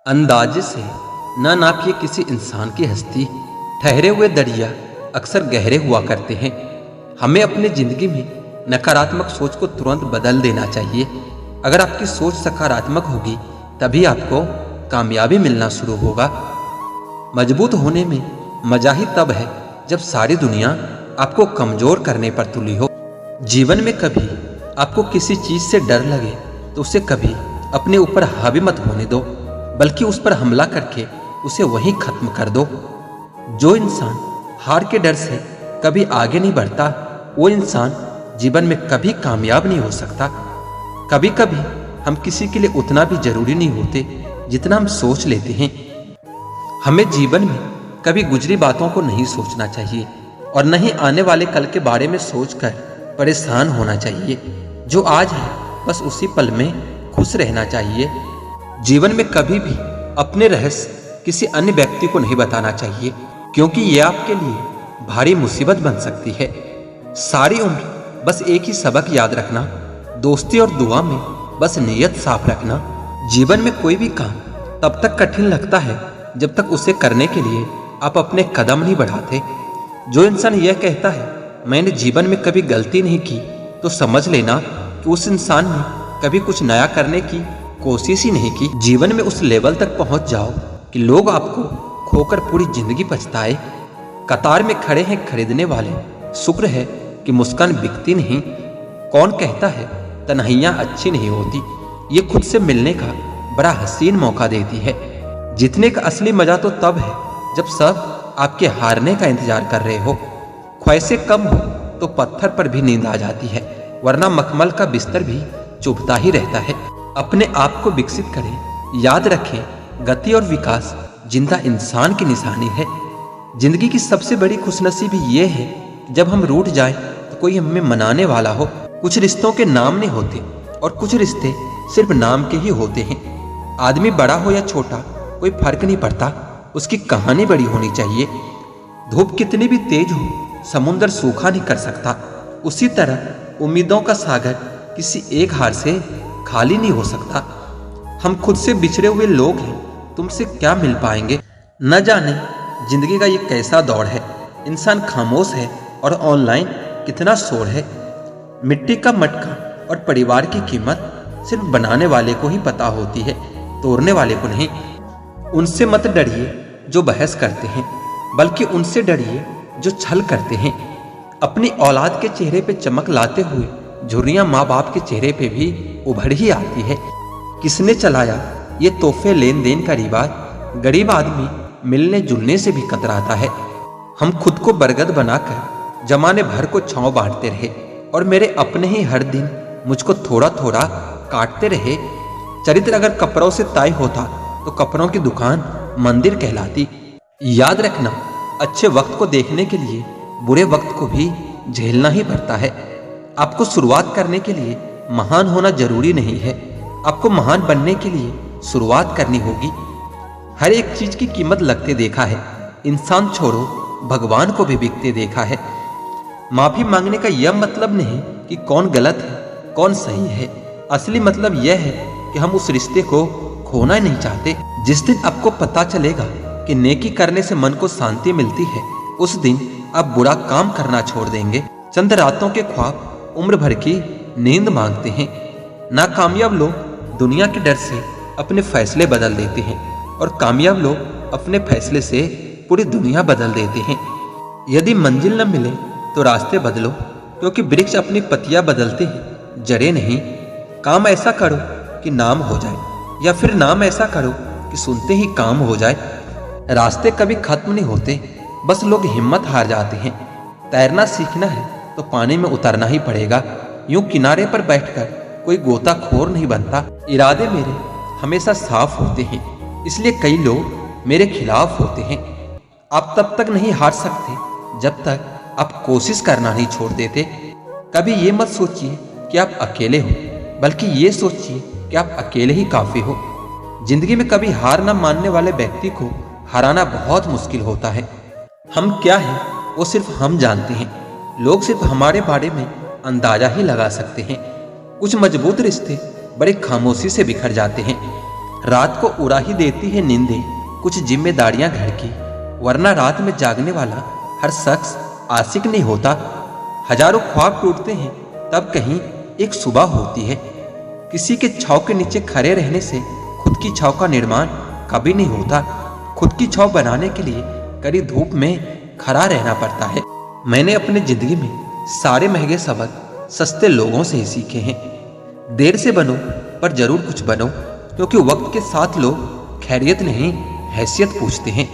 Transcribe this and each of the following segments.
अंदाजे से न नापिए किसी इंसान की हस्ती। ठहरे हुए दरिया अक्सर गहरे हुआ करते हैं। हमें अपनी जिंदगी में नकारात्मक सोच को तुरंत बदल देना चाहिए। अगर आपकी सोच सकारात्मक होगी तभी आपको कामयाबी मिलना शुरू होगा। मजबूत होने में मजा ही तब है जब सारी दुनिया आपको कमजोर करने पर तुली हो। जीवन में कभी आपको किसी चीज से डर लगे तो उसे कभी अपने ऊपर हावी मत होने दो, बल्कि उस पर हमला करके उसे वहीं खत्म कर दो। जो इंसान हार के डर से कभी आगे नहीं बढ़ता वो इंसान जीवन में कभी कामयाब नहीं हो सकता। कभी कभी हम किसी के लिए उतना भी जरूरी नहीं होते जितना हम सोच लेते हैं। हमें जीवन में कभी गुजरी बातों को नहीं सोचना चाहिए और न ही आने वाले कल के बारे में सोचकर परेशान होना चाहिए। जो आज है बस उसी पल में खुश रहना चाहिए। जीवन में कभी भी अपने रहस्य किसी अन्य व्यक्ति को नहीं बताना चाहिए, क्योंकि यह आपके लिए भारी मुसीबत बन सकती है। सारी उम्र बस एक ही सबक याद रखना, दोस्ती और दुआ में बस नीयत साफ रखना। जीवन में कोई भी काम तब तक कठिन लगता है जब तक उसे करने के लिए आप अपने कदम नहीं बढ़ाते। जो इंसान यह कहता है मैंने जीवन में कभी गलती नहीं की, तो समझ लेना कि उस इंसान ने कभी कुछ नया करने की कोशिश ही नहीं की। जीवन में उस लेवल तक पहुंच जाओ कि लोग आपको खोकर पूरी जिंदगी पछताए। कतार में खड़े हैं खरीदने वाले, शुक्र है कि मुस्कान बिकती नहीं। कौन कहता है तन्हाइयां अच्छी नहीं होती, ये खुद से मिलने का बड़ा हसीन मौका देती है। जीतने का असली मजा तो तब है जब सब आपके हारने का इंतजार कर रहे हो। ख्वाहिशें कम हो तो पत्थर पर भी नींद आ जाती है, वरना मखमल का बिस्तर भी चुभता ही रहता है। अपने आप को विकसित करें। याद रखें, गति और विकास जिंदा इंसान की निशानी है। जिंदगी की सबसे बड़ी खुशनसीबी ये है कि जब हम रूठ जाएं तो कोई हमें मनाने वाला हो। कुछ रिश्तों के नाम नहीं होते और कुछ रिश्ते सिर्फ नाम के ही होते हैं। आदमी बड़ा हो या छोटा कोई फर्क नहीं पड़ता, उसकी कहानी बड़ी होनी चाहिए। धूप कितनी भी तेज हो समुंदर सूखा नहीं कर सकता। उसी तरह उम्मीदों का सागर किसी एक हार से खाली नहीं हो सकता। हम खुद से बिछड़े हुए लोग हैं, तुमसे क्या मिल पाएंगे। न जाने जिंदगी का ये कैसा दौड़ है। इंसान खामोश है और ऑनलाइन कितना शोर है। मिट्टी का मटका और परिवार की कीमत सिर्फ बनाने वाले को ही पता होती है, तोड़ने वाले को नहीं। उनसे मत डरिए जो बहस करते हैं, बल्कि उनसे डरिए जो छल करते हैं। अपनी औलाद के चेहरे पे चमक लाते हुए झुर्रियां माँ बाप के चेहरे पे भी उभर ही आती है। किसने चलाया ये तोहफे लेन देन का रिवाज। गरीब आदमी मिलने जुलने से भी कतराता है। हम खुद को बरगद बनाकर जमाने भर को छांव बांटते रहे और मेरे अपने ही हर दिन मुझको थोड़ा थोड़ा काटते रहे। चरित्र अगर कपड़ों से तय होता तो कपड़ों की दुकान मंदिर कहलाती। याद रखना, अच्छे वक्त को देखने के लिए बुरे वक्त को भी झेलना ही पड़ता है। आपको शुरुआत करने के लिए महान होना जरूरी नहीं है, आपको महान बनने के लिए शुरुआत करनी होगी। हर एक चीज की कीमत लगते देखा है, इंसान छोड़ो भगवान को भी बिकते देखा है। माफी मांगने का यह मतलब नहीं कि कौन गलत है कौन सही है। असली मतलब यह है कि हम उस रिश्ते को खोना नहीं चाहते। जिस दिन आपको पता चलेगा कि नेकी करने से मन को शांति मिलती है, उस दिन आप बुरा काम करना छोड़ देंगे। चंद रातों के ख्वाब उम्र भर की नींद मांगते हैं। नाकामयाब लोग दुनिया के डर से अपने फैसले बदल देते हैं और कामयाब लोग अपने फैसले से पूरी दुनिया बदल देते हैं। यदि मंजिल न मिले तो रास्ते बदलो, क्योंकि वृक्ष अपनी पत्तियां बदलते हैं, जड़ें नहीं। काम ऐसा करो कि नाम हो जाए, या फिर नाम ऐसा करो कि सुनते ही काम हो जाए। रास्ते कभी खत्म नहीं होते, बस लोग हिम्मत हार जाते हैं। तैरना सीखना है तो पानी में उतरना ही पड़ेगा। यूं किनारे पर बैठकर कोई गोताखोर नहीं बनता। इरादे मेरे हमेशा साफ होते हैं, इसलिए कई लोग मेरे खिलाफ होते हैं। आप तब तक नहीं हार सकते जब तक आप कोशिश करना नहीं छोड़ देते। कभी ये मत सोचिए कि आप अकेले हो, बल्कि ये सोचिए कि आप अकेले ही काफी हो। जिंदगी में कभी हार न मानने वाले व्यक्ति को हराना बहुत मुश्किल होता है। हम क्या हैं वो सिर्फ हम जानते हैं। लोग सिर्फ हमारे बारे में अंदाजा ही लगा सकते हैं। कुछ मजबूत रिश्ते बड़े खामोशी से बिखर जाते हैं। रात को उड़ा ही देती है नींदें कुछ जिम्मेदारियां घर की, वरना रात में जागने वाला हर शख्स आशिक नहीं होता। हजारों ख्वाब टूटते हैं तब कहीं एक सुबह होती है। किसी के छाव के नीचे खड़े रहने से खुद की छाव का निर्माण कभी नहीं होता। खुद की छाव बनाने के लिए कड़ी धूप में खड़ा रहना पड़ता है। मैंने अपनी जिंदगी में सारे महंगे सबक सस्ते लोगों से ही सीखे हैं। देर से बनो पर जरूर कुछ बनो, क्योंकि वक्त के साथ लोग खैरियत नहीं हैसियत पूछते हैं।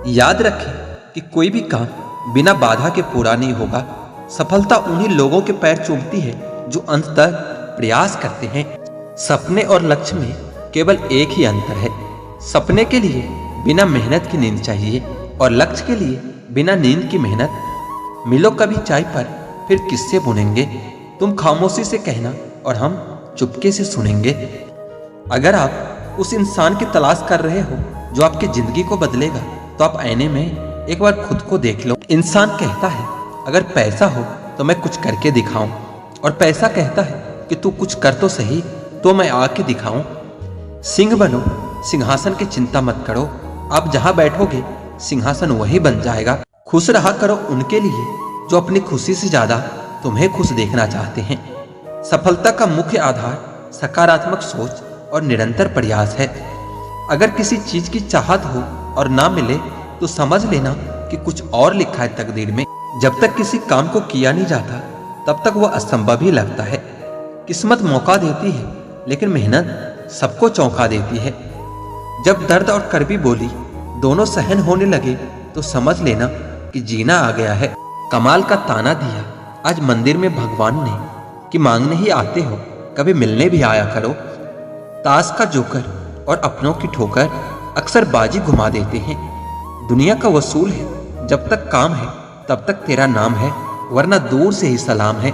याद रखें कि कोई भी काम बिना बाधा के पूरा नहीं होगा। सफलता उन्हीं लोगों के पैर चूमती है जो अंत तक प्रयास करते हैं। सपने और लक्ष्य में केवल एक ही अंतर है। सपने के लिए बिना मेहनत की नींद चाहिए और लक्ष्य के लिए बिना नींद की मेहनत। मिलो कभी चाय पर फिर किससे बुनेंगे, तुम खामोशी से कहना और हम चुपके से सुनेंगे। अगर आप उस इंसान की तलाश कर रहे हो जो आपकी जिंदगी को बदलेगा, तो आप आईने में एक बार खुद को देख लो। इंसान कहता है अगर पैसा हो तो मैं कुछ करके दिखाऊं, और पैसा कहता है कि तू कुछ कर तो सही, तो मैं आके दिखाऊं। सिंह बनो, सिंहासन की चिंता मत करो। आप जहां बैठोगे सिंहासन वही बन जाएगा। खुश रहा करो उनके लिए जो अपनी खुशी से ज्यादा तुम्हें खुश देखना चाहते हैं। सफलता का मुख्य आधार सकारात्मक सोच और निरंतर प्रयास है। अगर किसी चीज की चाहत हो और ना मिले तो समझ लेना कि कुछ और लिखा है तकदीर में। जब तक किसी काम को किया नहीं जाता तब तक वह असंभव ही लगता है। किस्मत मौका देती है लेकिन मेहनत सबको चौंका देती है। जब दर्द और कड़वी बोली दोनों सहन होने लगे तो समझ लेना कि जीना आ गया है। कमाल का ताना दिया आज मंदिर में भगवान ने कि मांगने ही आते हो, कभी मिलने भी आया करो। ताश का जोकर और अपनों की ठोकर अक्सर बाजी घुमा देते हैं। दुनिया का वसूल है, जब तक काम है तब तक तेरा नाम है, वरना दूर से ही सलाम है।